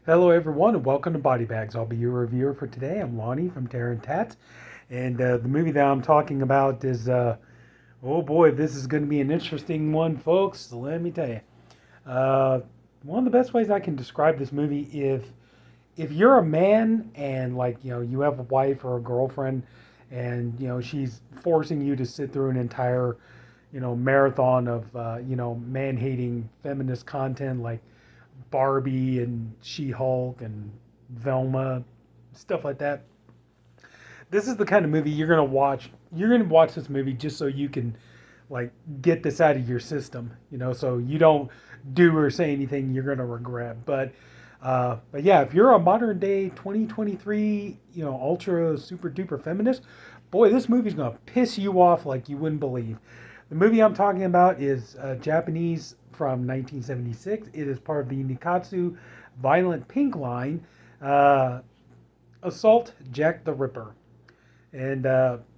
Hello, everyone, and welcome to BodyBags. I'll be your reviewer for today. I'm Lonnie from Tats, and the movie that I'm talking about is, oh boy, this is going to be an interesting one, folks. Let me tell you. Uh, One of the best ways I can describe this movie, if you're a man and you have a wife or a girlfriend, and she's forcing you to sit through an entire marathon of man-hating feminist content like Barbie and She-Hulk and Velma, stuff like that. This is the kind of movie you're gonna watch. You're gonna watch this movie just so you can like get this out of your system, so you don't do or say anything you're gonna regret. But yeah, if you're a modern day 2023, ultra super duper feminist, boy, this movie's gonna piss you off like you wouldn't believe. The movie I'm talking about is Japanese from 1976. It is part of the Nikkatsu Violent Pink line, uh, Assault Jack the Ripper. And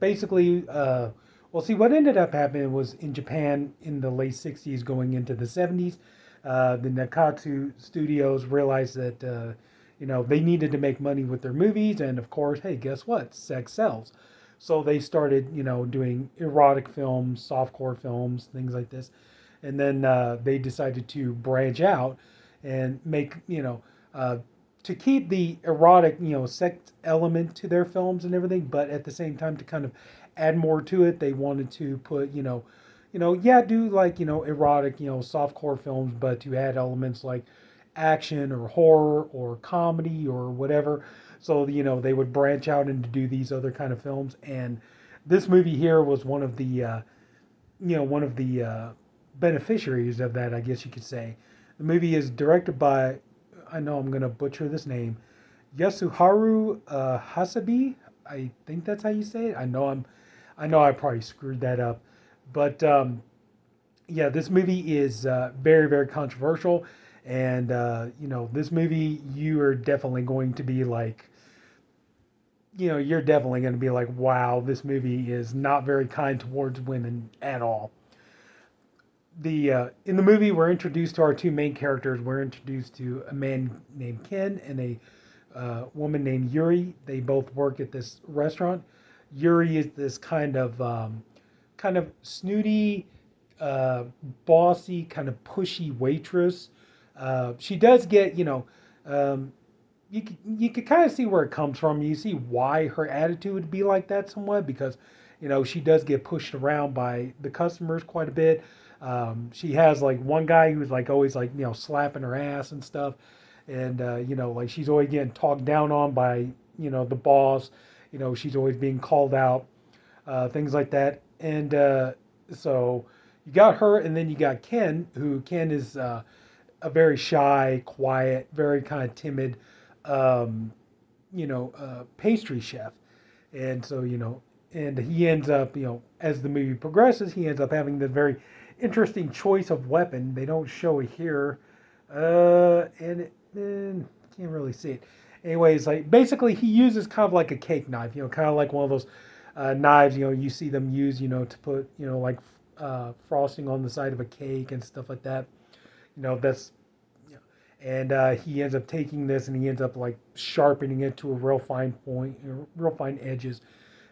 basically, well, see, what ended up happening was in Japan in the late 60s going into the 70s, the Nikkatsu studios realized that, they needed to make money with their movies. And of course, hey, guess what? Sex sells. So they started, doing erotic films, softcore films, things like this. And then they decided to branch out and make, to keep the erotic, sex element to their films and everything, but at the same time to kind of add more to it, they wanted to put, yeah, do like, erotic, softcore films, but to add elements like action or horror or comedy or whatever. So, they would branch out and do these other kind of films. And this movie here was one of the beneficiaries of that, I guess you could say. The movie is directed by, I know I'm going to butcher this name, Yasuharu Hasebe. I think that's how you say it. I know I probably screwed that up, but yeah, this movie is very, very controversial, and this movie you are definitely going to be like, you're definitely going to be like, wow, this movie is not very kind towards women at all. The In the movie, we're introduced to our two main characters. We're introduced to a man named Ken and a woman named Yuri. They both work at this restaurant. Yuri is this kind of snooty, bossy, kind of pushy waitress. She does get, you could kind of see where it comes from. You see why her attitude would be like that somewhat because, she does get pushed around by the customers quite a bit. She has like one guy who's like always like slapping her ass and stuff, and like she's always getting talked down on by the boss. She's always being called out, things like that. And so you got her, and then you got Ken, who Ken is a very shy, quiet, very kind of timid, pastry chef. And so, and he ends up, as the movie progresses, he ends up having the very interesting choice of weapon. They don't show it here, and can't really see it. Anyways, like basically, he uses kind of like a cake knife, kind of like one of those knives, you see them use, to put, like frosting on the side of a cake and stuff like that. That's and he ends up taking this and he ends up like sharpening it to a real fine point, real fine edges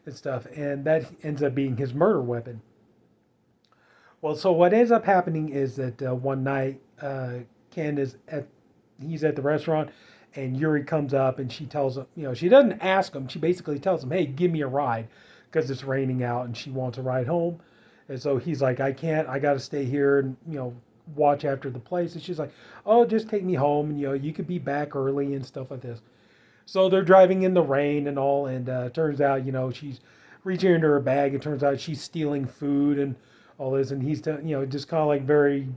and stuff, and that ends up being his murder weapon. Well, so what ends up happening is that one night Ken is at he's at the restaurant, and Yuri comes up and she tells him, she doesn't ask him, she basically tells him, hey, give me a ride because it's raining out and she wants a ride home. And so he's like, I can't, I got to stay here and watch after the place. And she's like, oh, just take me home, and you could be back early and stuff like this. So they're driving in the rain and all, and turns out, she's reaching into her bag. It turns out she's stealing food and all this, and he's, just kind of like very,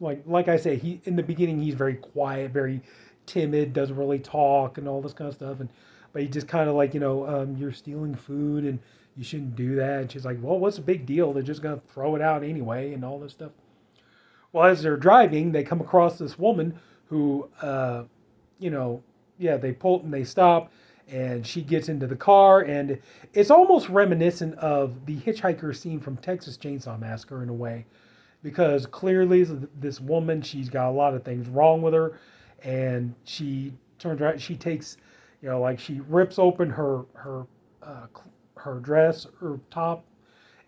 like I say, he in the beginning he's very quiet, very timid, doesn't really talk and all this kind of stuff, and but he just kind of like, you're stealing food and you shouldn't do that. And she's like, well, what's the big deal? They're just gonna throw it out anyway, and all this stuff. Well, as they're driving, they come across this woman who, you know, yeah, they pull and they stop, and she gets into the car, and it's almost reminiscent of the hitchhiker scene from Texas Chainsaw Massacre in a way, because clearly this woman, she's got a lot of things wrong with her, and she turns around, she takes, like she rips open her dress or top,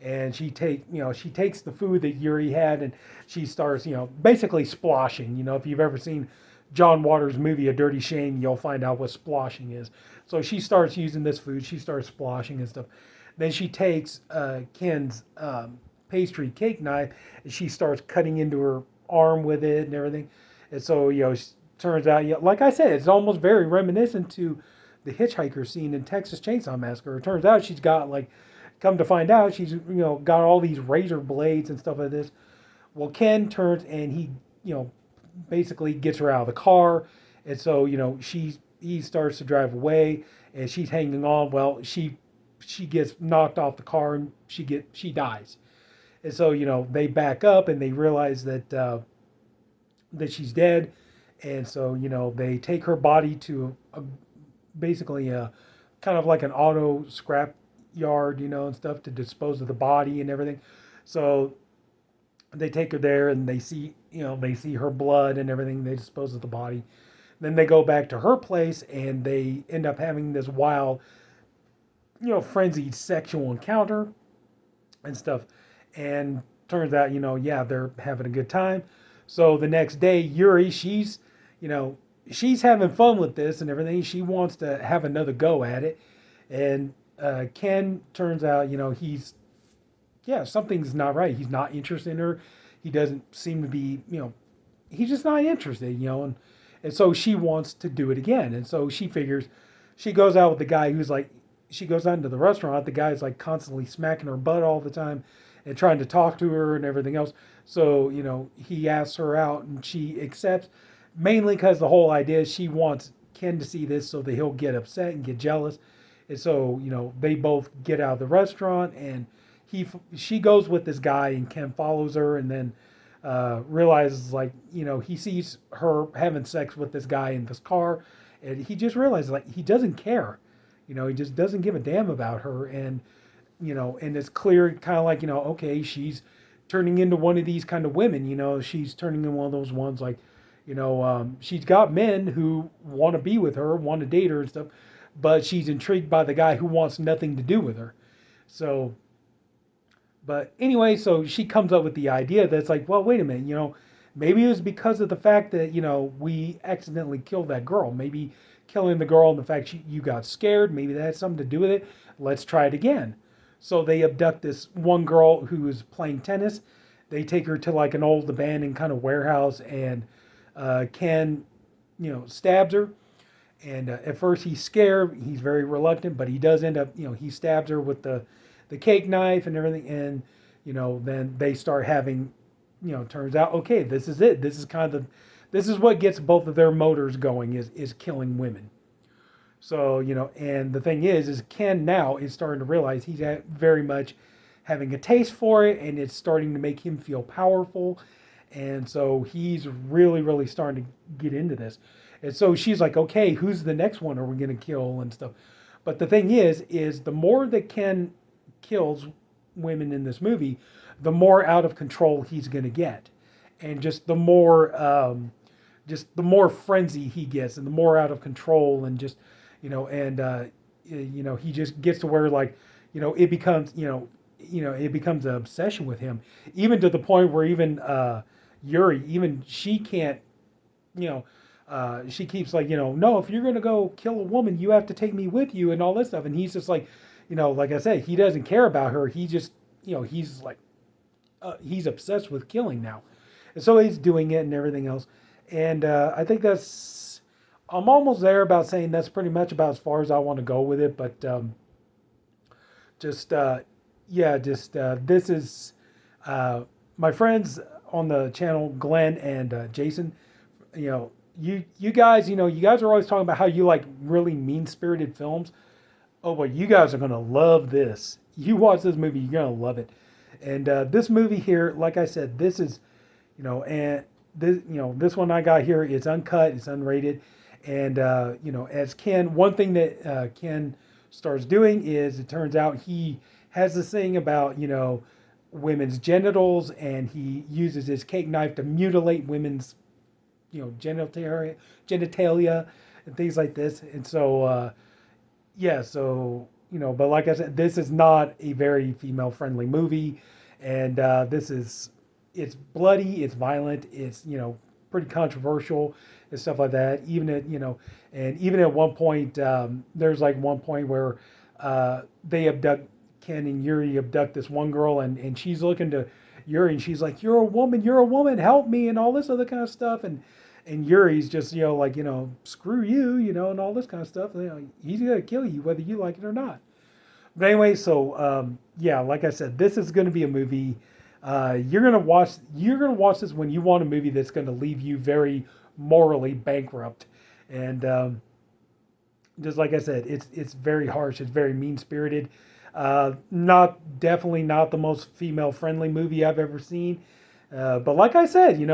and she takes the food that Yuri had, and she starts, basically sploshing. If you've ever seen John Waters' movie A Dirty Shame, you'll find out what sploshing is. So she starts using this food, she starts sploshing and stuff. Then she takes Ken's pastry cake knife, and she starts cutting into her arm with it and everything. And so, turns out, like I said, it's almost very reminiscent to the hitchhiker scene in Texas Chainsaw Massacre. It turns out she's got, like, come to find out, she's, got all these razor blades and stuff like this. Well, Ken turns and he, basically gets her out of the car. And so, he starts to drive away, and she's hanging on. Well, she gets knocked off the car, and she dies. And so, they back up and they realize that she's dead. And so, they take her body to basically kind of like an auto scrap yard, and stuff, to dispose of the body and everything. So they take her there, and they see her blood and everything. They dispose of the body. Then they go back to her place, and they end up having this wild, frenzied sexual encounter and stuff. And turns out, yeah, they're having a good time. So the next day, Yuri, she's having fun with this and everything. She wants to have another go at it. And Ken, turns out, something's not right. He's not interested in her. He doesn't seem to be, he's just not interested, and so she wants to do it again. And so she figures, she goes out with the guy who's like, she goes out into the restaurant. The guy's like constantly smacking her butt all the time and trying to talk to her and everything else. So, he asks her out, and she accepts, mainly because the whole idea is she wants Ken to see this so that he'll get upset and get jealous. And so, they both get out of the restaurant, and she goes with this guy, and Ken follows her, and then realizes, like, he sees her having sex with this guy in this car, and he just realizes, like, he doesn't care. He just doesn't give a damn about her. And, and it's clear, kind of like, okay, she's turning into one of these kind of women. She's turning into one of those ones, like, she's got men who want to be with her, want to date her and stuff, but she's intrigued by the guy who wants nothing to do with her. So, but anyway, so she comes up with the idea that's like, well, wait a minute, maybe it was because of the fact that, we accidentally killed that girl. Maybe killing the girl and the fact you got scared, maybe that had something to do with it. Let's try it again. So they abduct this one girl who's playing tennis. They take her to like an old abandoned kind of warehouse, and Ken, stabs her. And at first he's scared, he's very reluctant, but he does end up, he stabs her with the cake knife and everything. And, then they start having, turns out, okay, this is it. This is what gets both of their motors going, is killing women. So, and the thing is Ken now is starting to realize he's very much having a taste for it, and it's starting to make him feel powerful. And so he's really, really starting to get into this. And so she's like, okay, who's the next one are we going to kill and stuff? But the thing is the more that Ken kills women in this movie, the more out of control he's going to get. And just the more frenzy he gets, and the more out of control, and just, he just gets to where, like, it becomes, it becomes an obsession with him, even to the point where even Yuri, even she can't, she keeps like, no, if you're going to go kill a woman, you have to take me with you and all this stuff. And he's just like, like I say, he doesn't care about her. He just, he's like, he's obsessed with killing now. And so he's doing it and everything else. And I think I'm almost there about saying that's pretty much about as far as I want to go with it. But this is my friends on the channel, Glenn and Jason. You guys, you guys are always talking about how you like really mean-spirited films. Oh boy, you guys are gonna love this. You watch this movie, you're gonna love it. And this movie here, like I said, this is, and this, this one I got here is uncut, it's unrated, and as Ken, one thing that Ken starts doing is, it turns out he has this thing about women's genitals, and he uses his cake knife to mutilate women's genitalia and things like this. And so, yeah, so, but like I said, this is not a very female friendly movie. And it's bloody, it's violent, it's, pretty controversial and stuff like that. And even at one point, there's like one point where they abduct, Ken and Yuri abduct this one girl, and she's looking to Yuri, and she's like, you're a woman, help me, and all this other kind of stuff. And Yuri's just, like, screw you, and all this kind of stuff. He's going to kill you whether you like it or not. But anyway, so yeah, like I said, this is going to be a movie. You're gonna watch this when you want a movie that's going to leave you very morally bankrupt. And just like I said, it's very harsh. It's very mean spirited. Definitely not the most female friendly movie I've ever seen. But like I said, if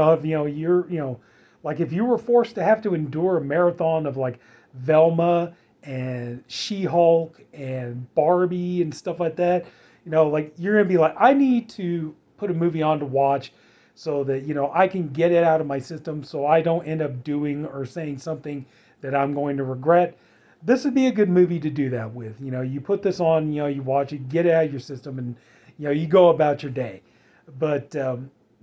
like if you were forced to have to endure a marathon of like Velma and She-Hulk and Barbie and stuff like that, like you're gonna be like, I need to put a movie on to watch so that I can get it out of my system, so I don't end up doing or saying something that I'm going to regret. This would be a good movie to do that with. You put this on, you watch it, get it out of your system, and you go about your day. But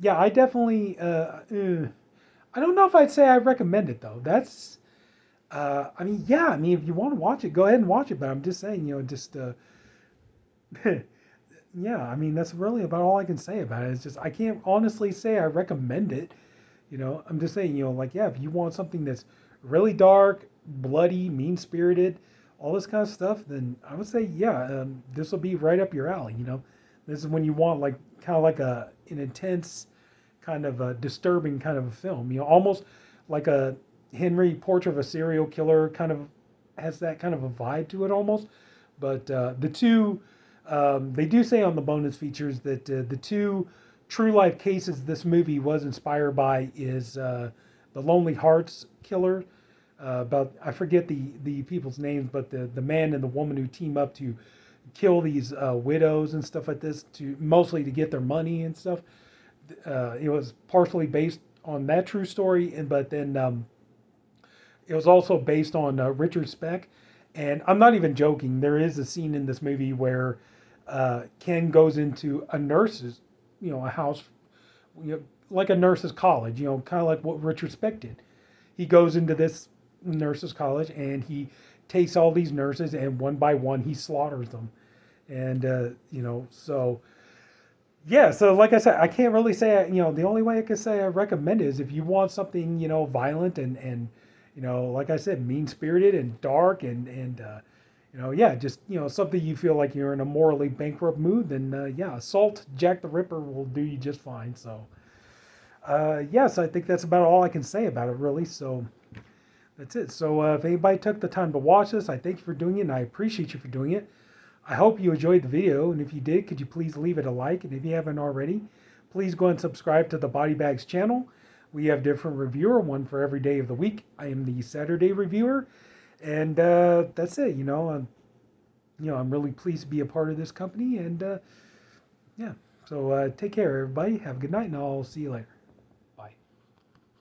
yeah, I definitely I don't know if I'd say I recommend it though. That's I mean, yeah, I mean, if you want to watch it, go ahead and watch it. But I'm just saying, yeah, I mean, that's really about all I can say about it. It's just, I can't honestly say I recommend it. I'm just saying, like, yeah, if you want something that's really dark, bloody, mean spirited, all this kind of stuff, then I would say, yeah, this will be right up your alley. This is when you want, like, kind of like an intense, kind of a disturbing kind of a film. Almost like a Henry Portrait of a Serial Killer kind of has that kind of a vibe to it almost. But the two, they do say on the bonus features that the two true life cases this movie was inspired by is the Lonely Hearts killer. About, I forget the people's names, but the man and the woman who team up to kill these widows and stuff like this, to mostly to get their money and stuff. It was partially based on that true story, but then it was also based on Richard Speck. And I'm not even joking. There is a scene in this movie where Ken goes into a nurse's, a house, like a nurse's college, kind of like what Richard Speck did. He goes into this nurse's college and he takes all these nurses, and one by one he slaughters them. And, so yeah, so like I said, I can't really say, the only way I can say I recommend it is if you want something, violent and like I said, mean spirited and dark and yeah, just, something you feel like you're in a morally bankrupt mood, then yeah, Assault Jack the Ripper will do you just fine. So, yes, I think that's about all I can say about it, really. So that's it. So if anybody took the time to watch this, I thank you for doing it, and I appreciate you for doing it. I hope you enjoyed the video, and if you did, could you please leave it a like, and if you haven't already, please go and subscribe to the BodyBags channel. We have different reviewer, one for every day of the week. I am the Saturday reviewer, and that's it. I'm really pleased to be a part of this company, and yeah. So take care, everybody. Have a good night, and I'll see you later.